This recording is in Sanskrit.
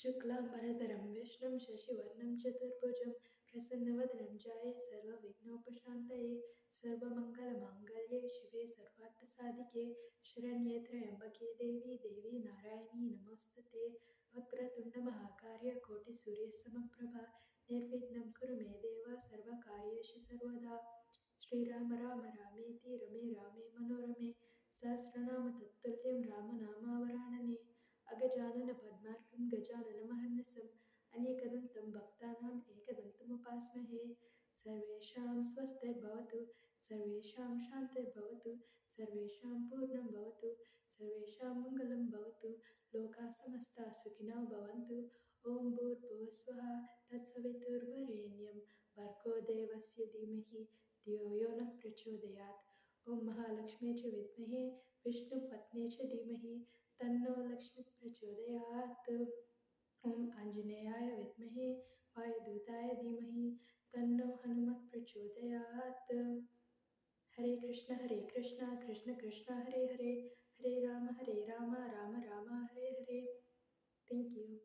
शुक्लाम्बरधरं विष्णुं शशिवर्णं चतुर्भुजं प्रसन्नवदनं ध्याये सर्वविघ्नोपशान्तये सर्वमङ्गलमाङ्गल्ये शिवे सर्वार्थसाधिके शरण्ये त्र्यम्बके देवी नारायणी नमोस्तुते वक्रतुण्डमहाकाय कोटिसूर्यसमप्रभा निर्विघ्नं कुरु मे देव सर्वकार्येषु सर्वदा श्रीराम राम रामेति रमे रामे मनोरमे सहस्रनाम तत्तुल्यं रामनामावरानने अगजानन पद्मार्कं गजाननमहर्निशम् अनेकदन्तं भक्तानाम् एकदन्तमुपास्महे सर्वेषां स्वस्तिर्भवतु सर्वेषां शान्तिर्भवतु सर्वेषां पूर्णं भवतु सर्वेषां मङ्गलं भवतु लोकाः समस्ताः सुखिनो भवन्तु ॐ भूर्भुवस्वः तत्सवितुर्वरेण्यं भर्गो देवस्य धीमहि धियो यो नः प्रचोदयात् ॐ महालक्ष्मी च विद्महे विष्णुपत्नी च धीमहि तन्नो लक्ष्मी प्रचोदयात् ॐ आञ्जनेयाय विद्महे वायुदूताय धीमहि तन्नो हनुमत् प्रचोदयात् हरे कृष्ण कृष्ण कृष्ण हरे हरे हरे राम राम राम हरे हरे. Thank you.